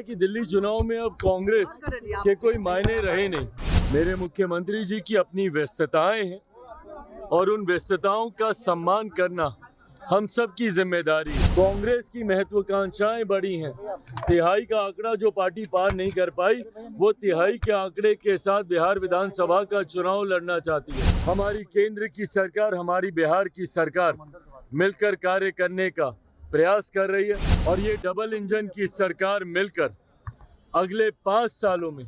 कि दिल्ली चुनाव में अब कांग्रेस के कोई मायने रहे नहीं। मेरे मुख्यमंत्री जी की अपनी व्यस्तताएं हैं और उन व्यस्तताओं का सम्मान करना हम सब की जिम्मेदारी है। कांग्रेस की महत्वाकांक्षाएं बड़ी हैं। तिहाई का आंकड़ा जो पार्टी पार नहीं कर पाई, वो तिहाई के आंकड़े के साथ बिहार विधानसभा का चुनाव लड़ना चाहती है। हमारी केंद्र की सरकार, हमारी बिहार की सरकार मिलकर कार्य करने का प्रयास कर रही है और ये डबल इंजन की सरकार मिलकर अगले 5 सालों में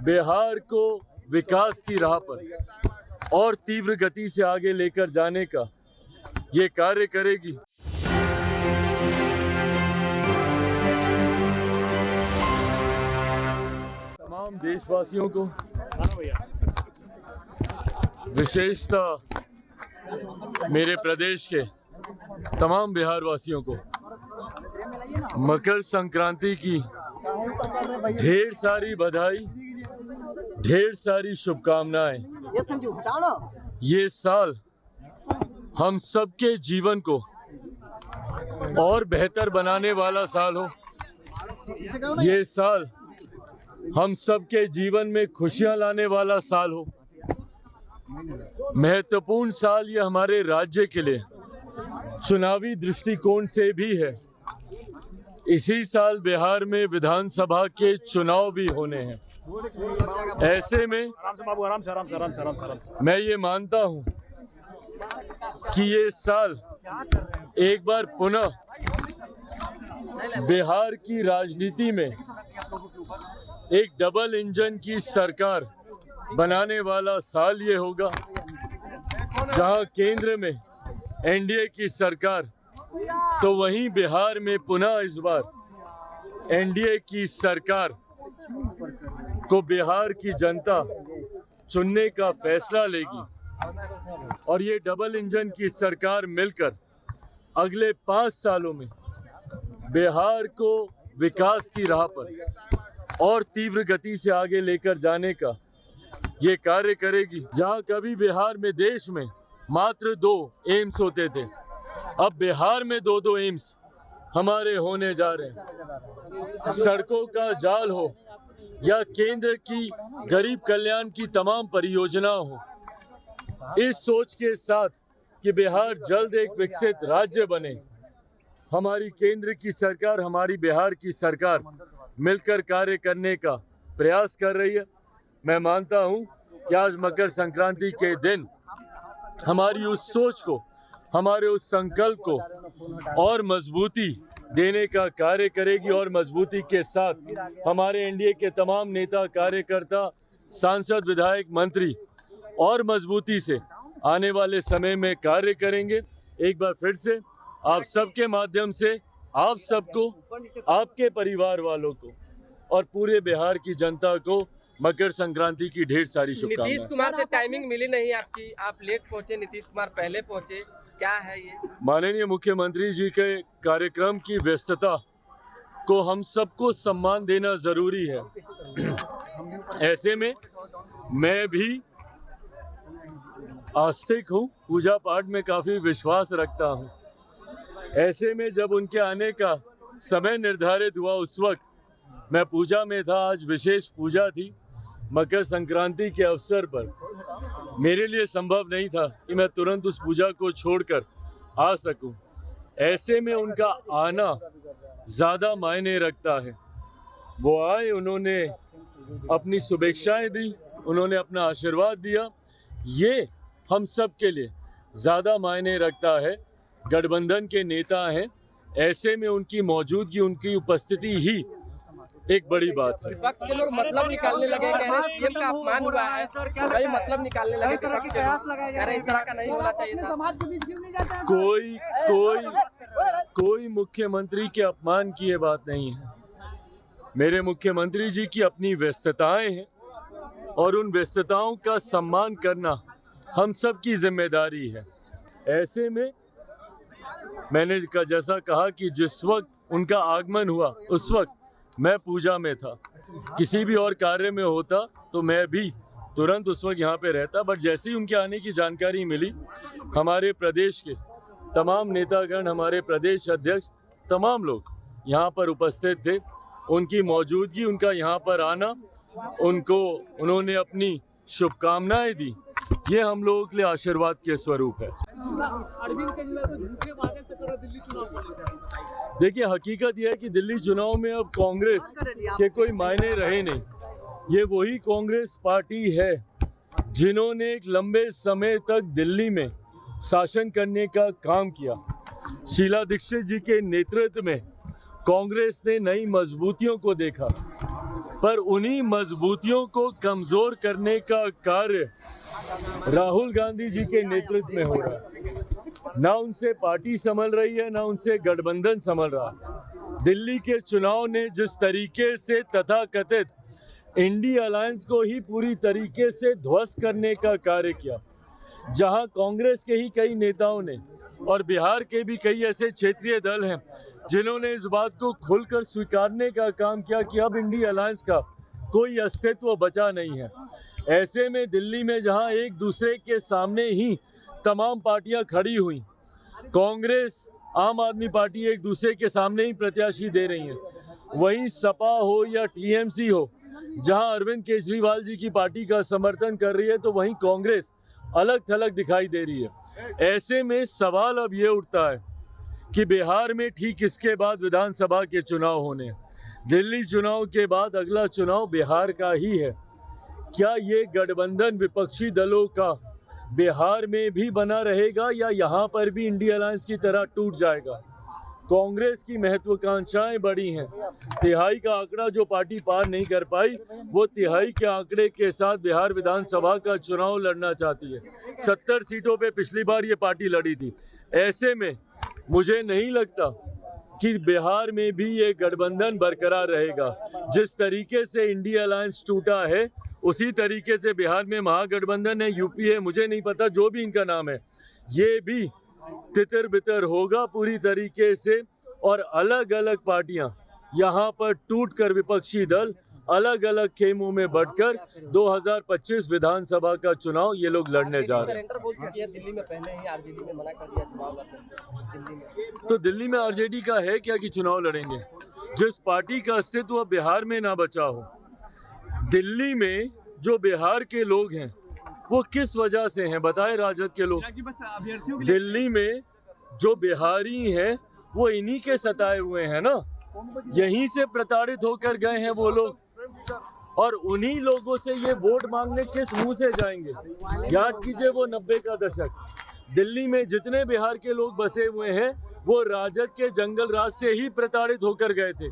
बिहार को विकास की राह पर और तीव्र गति से आगे लेकर जाने का ये कार्य करेगी। तमाम देशवासियों को, विशेषतः मेरे प्रदेश के तमाम बिहार वासियों को मकर संक्रांति की ढेर सारी बधाई, ढेर सारी शुभकामनाएं। ये साल हम सबके जीवन को और बेहतर बनाने वाला साल हो। ये साल हम सबके जीवन में खुशियां लाने वाला साल हो। महत्वपूर्ण साल ये हमारे राज्य के लिए चुनावी दृष्टिकोण से भी है। इसी साल बिहार में विधानसभा के चुनाव भी होने हैं। ऐसे में मैं ये मानता हूं कि ये साल एक बार पुनः बिहार की राजनीति में एक डबल इंजन की सरकार बनाने वाला साल ये होगा, जहां केंद्र में एनडीए की सरकार तो वहीं बिहार में पुनः इस बार एनडीए की सरकार को बिहार की जनता चुनने का फैसला लेगी और ये डबल इंजन की सरकार मिलकर अगले 5 सालों में बिहार को विकास की राह पर और तीव्र गति से आगे लेकर जाने का ये कार्य करेगी। जहां कभी बिहार में, देश में मात्र 2 एम्स होते थे, अब बिहार में 2 एम्स हमारे होने जा रहे हैं। सड़कों का जाल हो या केंद्र की गरीब कल्याण की तमाम परियोजना हो, इस सोच के साथ कि बिहार जल्द एक विकसित राज्य बने, हमारी केंद्र की सरकार, हमारी बिहार की सरकार मिलकर कार्य करने का प्रयास कर रही है। मैं मानता हूं कि आज मकर संक्रांति के दिन हमारी उस सोच को, हमारे उस संकल्प को और मजबूती देने का कार्य करेगी और मजबूती के साथ हमारे एनडीए के तमाम नेता, कार्यकर्ता, सांसद, विधायक, मंत्री और मजबूती से आने वाले समय में कार्य करेंगे। एक बार फिर से आप सबके माध्यम से आप सबको, आपके परिवार वालों को और पूरे बिहार की जनता को मकर संक्रांति की ढेर सारी शुभकामनाएं। नीतीश कुमार से टाइमिंग मिली नहीं आपकी, आप लेट पहुंचे, नीतीश कुमार पहले पहुंचे, क्या है ये? माननीय मुख्यमंत्री जी के कार्यक्रम की व्यस्तता को हम सबको सम्मान देना जरूरी है। ऐसे में मैं भी आस्तिक हूँ, पूजा पाठ में काफी विश्वास रखता हूँ। ऐसे में जब उनके आने का समय निर्धारित हुआ, उस वक्त मैं पूजा में था। आज विशेष पूजा थी मकर संक्रांति के अवसर पर। मेरे लिए संभव नहीं था कि मैं तुरंत उस पूजा को छोड़कर आ सकूं। ऐसे में उनका आना ज़्यादा मायने रखता है। वो आए, उन्होंने अपनी शुभेच्छाएं दी, उन्होंने अपना आशीर्वाद दिया। ये हम सब के लिए ज़्यादा मायने रखता है। गठबंधन के नेता हैं, ऐसे में उनकी मौजूदगी, उनकी उपस्थिति ही एक बड़ी बात है। विपक्ष के लोग मतलब निकालने लगे, कह रहे सीएम का अपमान हुआ है, कई मतलब निकालने लगे विपक्ष के लोग, कह रहे इस तरह का नहीं होना चाहिए था। समाज के बीच क्यों नहीं जाता है? कोई मुख्यमंत्री के अपमान की ये बात नहीं है। मेरे मुख्यमंत्री जी की अपनी व्यस्तताएं हैं और उन व्यस्तताओं का सम्मान करना हम सब की जिम्मेदारी है। ऐसे में मैंने जैसा कहा कि जिस वक्त उनका आगमन हुआ, उस वक्त मैं पूजा में था। किसी भी और कार्य में होता तो मैं भी तुरंत उस वक्त यहाँ पे रहता, बट जैसे ही उनके आने की जानकारी मिली, हमारे प्रदेश के तमाम नेतागण, हमारे प्रदेश अध्यक्ष, तमाम लोग यहाँ पर उपस्थित थे उनकी मौजूदगी, उनका यहाँ पर आना, उन्होंने अपनी शुभकामनाएं दी, ये हम लोगों के लिए आशीर्वाद के स्वरूप है। अरविंद केजरीवाल को झूठे वादे से पूरा दिल्ली चुनाव को ले जाएंगे। देखिए, हकीकत यह है कि दिल्ली चुनाव में अब कांग्रेस के कोई मायने रहे नहीं। ये वही कांग्रेस पार्टी है जिन्होंने एक लंबे समय तक दिल्ली में शासन करने का काम किया। शीला दीक्षित जी के नेतृत्व में कांग्रेस ने नई मजबूतियों को देखा, पर उन्हीं मजबूतियों को कमजोर करने का कार्य राहुल गांधी जी के नेतृत्व में हो रहा है। ना उनसे पार्टी संभल रही है, ना उनसे गठबंधन संभल रहा है। दिल्ली के चुनाव ने जिस तरीके से तथाकथित इंडी अलायंस को ही पूरी तरीके से ध्वस्त करने का कार्य किया, जहां कांग्रेस के ही कई नेताओं ने और बिहार के भी कई ऐसे क्षेत्रीय दल हैं जिन्होंने इस बात को खुलकर स्वीकारने का काम किया कि अब इंडी अलायंस का कोई अस्तित्व बचा नहीं है। ऐसे में दिल्ली में जहां एक दूसरे के सामने ही तमाम पार्टियां खड़ी हुई, कांग्रेस, आम आदमी पार्टी एक दूसरे के सामने ही प्रत्याशी दे रही हैं, वहीं सपा हो या टीएमसी हो, जहां अरविंद केजरीवाल जी की पार्टी का समर्थन कर रही है, तो वहीं कांग्रेस अलग थलग दिखाई दे रही है। ऐसे में सवाल अब ये उठता है कि बिहार में ठीक इसके बाद विधानसभा के चुनाव होने, दिल्ली चुनाव के बाद अगला चुनाव बिहार का ही है। क्या ये गठबंधन विपक्षी दलों का बिहार में भी बना रहेगा या यहाँ पर भी इंडी अलायंस की तरह टूट जाएगा? कांग्रेस की महत्वाकांक्षाएं बड़ी हैं। तिहाई का आंकड़ा जो पार्टी पार नहीं कर पाई, वो तिहाई के आंकड़े के साथ बिहार विधानसभा का चुनाव लड़ना चाहती है। 70 सीटों पे पिछली बार ये पार्टी लड़ी थी। ऐसे में मुझे नहीं लगता कि बिहार में भी ये गठबंधन बरकरार रहेगा। जिस तरीके से इंडी अलायंस टूटा है, उसी तरीके से बिहार में महागठबंधन है, यूपी है, मुझे नहीं पता, जो भी इनका नाम है, ये भी तितर बितर होगा पूरी तरीके से। और अलग अलग पार्टियां यहाँ पर टूटकर विपक्षी दल अलग अलग खेमों में बढ़कर 2025 विधानसभा का चुनाव ये लोग लड़ने जा रहे हैं। दिल्ली में पहले ही आरजेडी ने मना कर दिया चुनाव लड़ने दिल्ली में। तो दिल्ली में आरजेडी का है क्या कि चुनाव लड़ेंगे? जिस पार्टी का अस्तित्व बिहार में ना बचा हो, दिल्ली में जो बिहार के लोग हैं वो किस वजह से हैं बताएं? राजद के लोग। दिल्ली में जो बिहारी हैं वो इन्हीं के सताए हुए हैं ना, यहीं से प्रताड़ित होकर गए हैं वो लोग, और उन्हीं लोगों से ये वोट मांगने किस मुंह से जाएंगे? याद कीजिए वो 90 का दशक, दिल्ली में जितने बिहार के लोग बसे हुए हैं वो राजद के जंगल राज से ही प्रताड़ित होकर गए थे।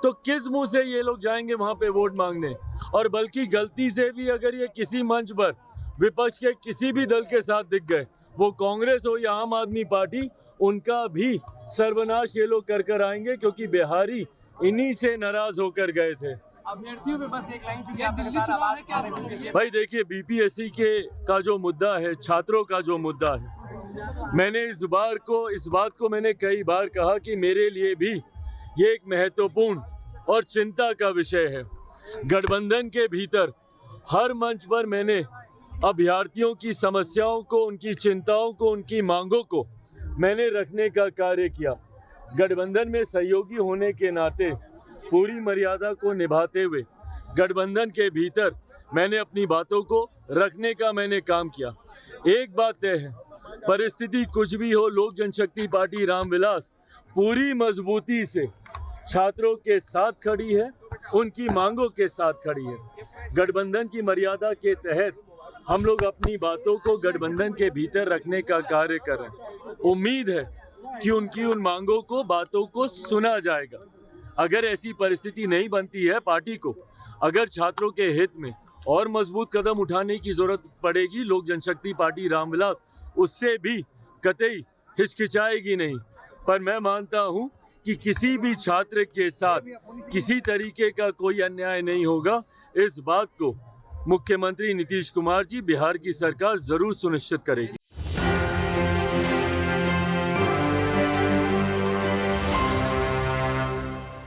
तो किस मुंह से ये लोग जाएंगे वहां पे वोट मांगने? और बल्कि गलती से भी अगर ये किसी मंच पर विपक्ष के किसी भी दल के साथ दिख गए, वो कांग्रेस हो या आम आदमी पार्टी, उनका भी सर्वनाश ये लोग कर कर आएंगे, क्योंकि बिहारी इन्हीं से नाराज होकर गए थे। अभ्यर्थियों पे बस एक लाइन थी, दिल्ली चुनाव है क्या? भाई देखिए, बीपीएससी का जो मुद्दा है, छात्रों का जो मुद्दा है, मैंने इस बात को मैंने कई बार कहा कि मेरे लिए भी ये एक महत्वपूर्ण और चिंता का विषय है। गठबंधन के भीतर हर मंच पर मैंने अभ्यर्थियों की समस्याओं को, उनकी चिंताओं को, उनकी मांगों को मैंने रखने का कार्य किया। गठबंधन में सहयोगी होने के नाते पूरी मर्यादा को निभाते हुए गठबंधन के भीतर मैंने अपनी बातों को रखने का मैंने काम किया। एक बात तय है, परिस्थिति कुछ भी हो, लोक जनशक्ति पार्टी रामविलास पूरी मजबूती से छात्रों के साथ खड़ी है, उनकी मांगों के साथ खड़ी है। गठबंधन की मर्यादा के तहत हम लोग अपनी बातों को गठबंधन के भीतर रखने का कार्य कर रहे हैं। उम्मीद है कि उनकी उन मांगों को, बातों को सुना जाएगा। अगर ऐसी परिस्थिति नहीं बनती है पार्टी को, अगर छात्रों के हित में और मजबूत कदम उठाने की जरूरत पड़ेगी, लोक जनशक्ति पार्टी रामविलास उससे भी कतई हिचकिचाएगी नहीं। पर मैं मानता हूं कि किसी भी छात्र के साथ किसी तरीके का कोई अन्याय नहीं होगा। इस बात को मुख्यमंत्री नीतीश कुमार जी, बिहार की सरकार जरूर सुनिश्चित करेगी।